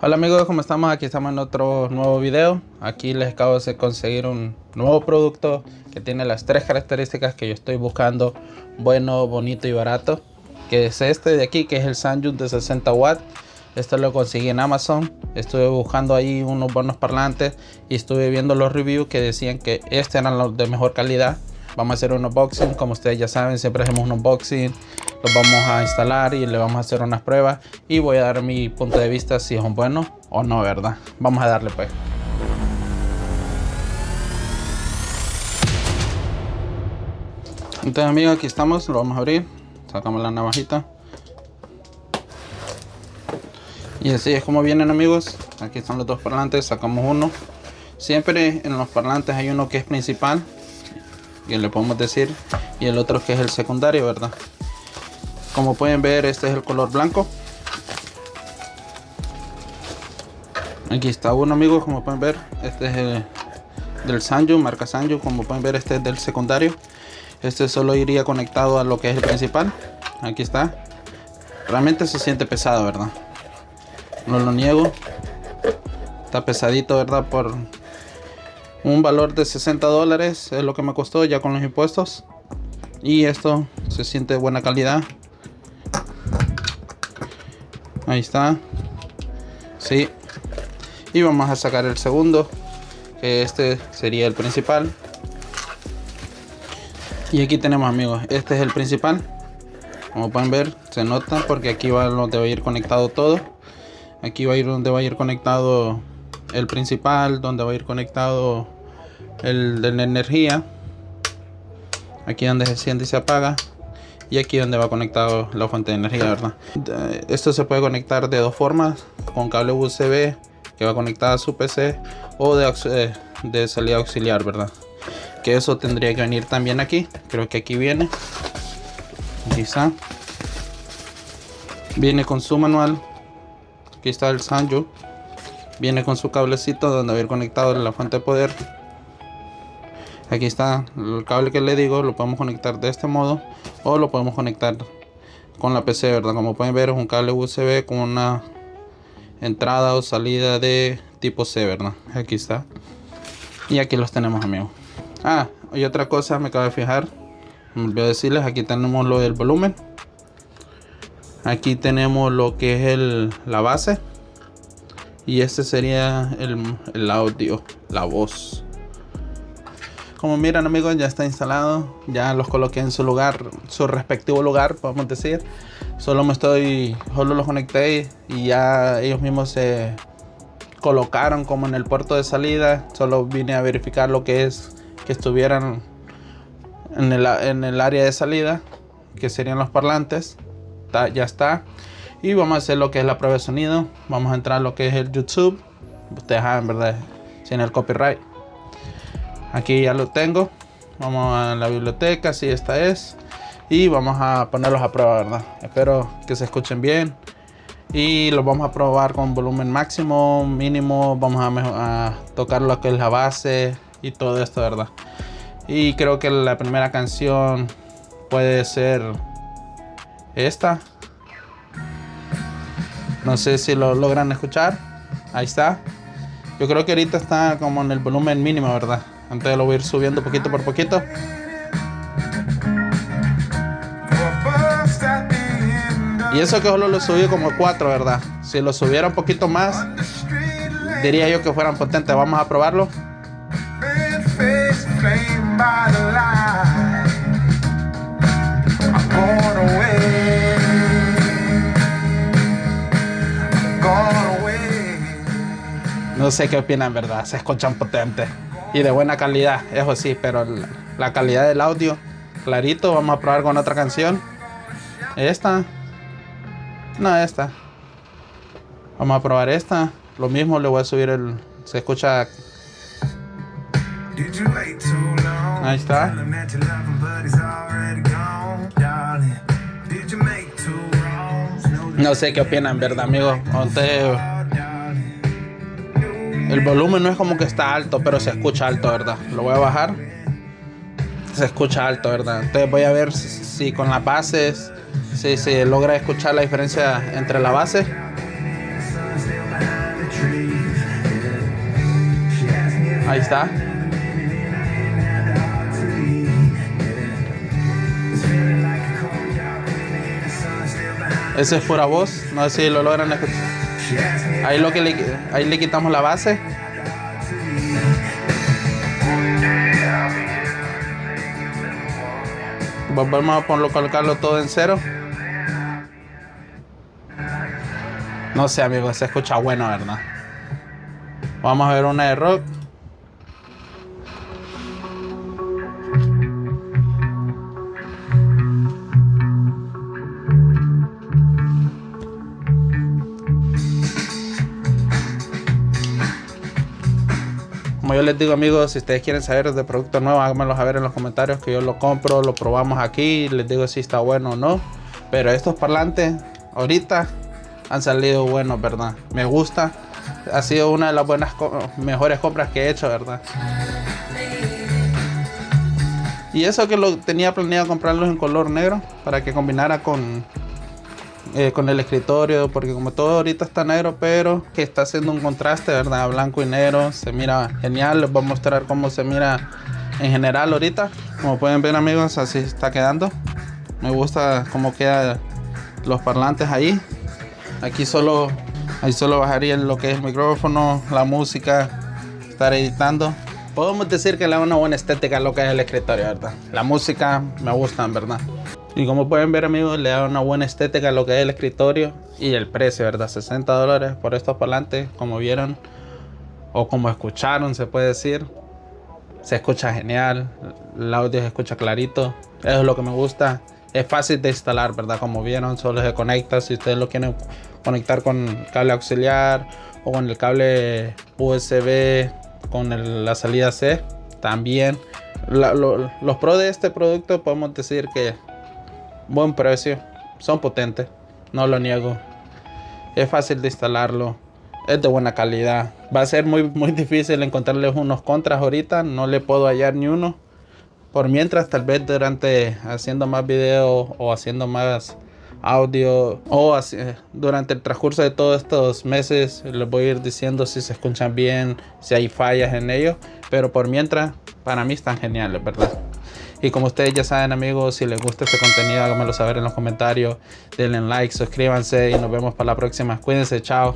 Hola amigos, ¿cómo estamos? Aquí estamos en otro nuevo video. Aquí les acabo de conseguir un nuevo producto que tiene las tres características que yo estoy buscando: bueno, bonito y barato. Que es este de aquí, que es el Sanjun de 60 watts. Esto lo conseguí en Amazon. Estuve buscando ahí unos buenos parlantes y estuve viendo los reviews que decían que este eran los de mejor calidad. Vamos a hacer un unboxing, como ustedes ya saben, siempre hacemos un unboxing. Los vamos a instalar y le vamos a hacer unas pruebas y voy a dar mi punto de vista si son buenos o no, ¿verdad? Vamos a darle pues. Entonces amigos, aquí estamos, lo vamos a abrir. Sacamos la navajita. Y así es como vienen amigos. Aquí están los dos parlantes, sacamos uno. Siempre en los parlantes hay uno que es principal, que le podemos decir, y el otro que es el secundario, ¿verdad? Como pueden ver, este es el color blanco. Aquí está uno amigos, como pueden ver. Este es el del Sanjun, marca Sanjun. Como pueden ver, este es del secundario. Este solo iría conectado a lo que es el principal. Aquí está. Realmente se siente pesado, ¿verdad? No lo niego. Está pesadito, ¿verdad? Por un valor de $60 es lo que me costó ya con los impuestos. Y esto se siente de buena calidad. Ahí está. Sí. Y vamos a sacar el segundo, que este sería el principal. Y aquí tenemos amigos, este es el principal. Como pueden ver, se nota porque aquí va donde va a ir conectado todo. Aquí va a ir donde va a ir conectado el principal, donde va a ir conectado el de la energía. Aquí donde se enciende y se apaga. Y aquí donde va conectado la fuente de energía, ¿verdad? Esto se puede conectar de dos formas: con cable USB que va conectada a su PC, o de salida auxiliar, ¿verdad? Que eso tendría que venir también aquí. Creo que aquí viene. Aquí está. Viene con su manual. Aquí está el Sanjun. Viene con su cablecito donde va a ir conectado a la fuente de poder. Aquí está el cable que le digo. Lo podemos conectar de este modo, o lo podemos conectar con la PC, ¿verdad? Como pueden ver, es un cable USB con una entrada o salida de tipo C, ¿verdad? Aquí está. Y aquí los tenemos amigos. Y otra cosa me acabo de fijar, me olvidé decirles, aquí tenemos lo del volumen. Aquí tenemos lo que es la base. Y este sería el audio, la voz. Como miran amigos, ya está instalado. Ya los coloqué en su lugar, su respectivo lugar, podemos decir. Solo los conecté y ya ellos mismos se colocaron como en el puerto de salida. Solo vine a verificar lo que es que estuvieran en el área de salida, que serían los parlantes. Ya está. Y vamos a hacer lo que es la prueba de sonido. Vamos a entrar a lo que es el YouTube. Ustedes saben, ¿verdad? Sin el copyright. Aquí ya lo tengo. Vamos a la biblioteca, si esta es. Y vamos a ponerlos a prueba, ¿verdad? Espero que se escuchen bien. Y los vamos a probar con volumen máximo, mínimo. Vamos a tocar lo que es la base y todo esto, ¿verdad? Y creo que la primera canción puede ser esta. No sé si lo logran escuchar. Ahí está. Yo creo que ahorita está como en el volumen mínimo, ¿verdad? Entonces lo voy a ir subiendo poquito por poquito. Y eso que solo lo subí como 4, ¿verdad? Si lo subiera un poquito más, diría yo que fueran potentes. Vamos a probarlo. No sé qué opinan, ¿verdad? Se escuchan potentes y de buena calidad, eso sí, pero la calidad del audio, clarito. Vamos a probar con otra canción. Esta. No, esta. Vamos a probar esta. Lo mismo, le voy a subir se escucha. Ahí está. No sé qué opinan, ¿verdad, amigos? El volumen no es como que está alto, pero se escucha alto, ¿verdad? Lo voy a bajar. Se escucha alto, ¿verdad? Entonces voy a ver si con las bases, si se logra escuchar la diferencia entre la base. Ahí está. Ese es pura voz, no sé si lo logran escuchar. Ahí le quitamos la base. Volvemos a colocarlo todo en cero. No sé, amigos, se escucha bueno, ¿verdad? Vamos a ver una de rock. Como yo les digo, amigos, si ustedes quieren saber de productos nuevos, háganmelo saber en los comentarios, que yo lo compro, lo probamos aquí, les digo si está bueno o no. Pero estos parlantes ahorita han salido buenos, ¿verdad? Me gusta. Ha sido una de las mejores compras que he hecho, ¿verdad? Y eso que lo tenía planeado comprarlos en color negro para que combinara con el escritorio, porque como todo ahorita está negro, pero que está haciendo un contraste, ¿verdad? Blanco y negro, se mira genial. Les voy a mostrar cómo se mira en general ahorita. Como pueden ver, amigos, así está quedando. Me gusta cómo quedan los parlantes ahí. Ahí solo bajaría lo que es el micrófono, la música, estar editando. Podemos decir que le da una buena estética a lo que es el escritorio, ¿verdad? La música me gusta, ¿verdad? Y como pueden ver, amigos, le da una buena estética a lo que es el escritorio. Y el precio, ¿verdad? $60 por estos parlantes, como vieron o como escucharon, se puede decir. Se escucha genial, el audio se escucha clarito. Eso es lo que me gusta. Es fácil de instalar, ¿verdad? Como vieron, solo se conecta. Si ustedes lo quieren conectar con cable auxiliar o con el cable USB, con la salida C, también. Los pros de este producto, podemos decir que buen precio, son potentes, no lo niego. Es fácil de instalarlo, es de buena calidad. Va a ser muy difícil encontrarles unos contras ahorita, no le puedo hallar ni uno. Por mientras, tal vez haciendo más videos o haciendo más audio o durante el transcurso de todos estos meses les voy a ir diciendo si se escuchan bien, si hay fallas en ellos. Pero por mientras, para mí están geniales, ¿verdad? Y como ustedes ya saben, amigos, si les gusta este contenido, háganmelo saber en los comentarios. Denle like, suscríbanse y nos vemos para la próxima. Cuídense, chao.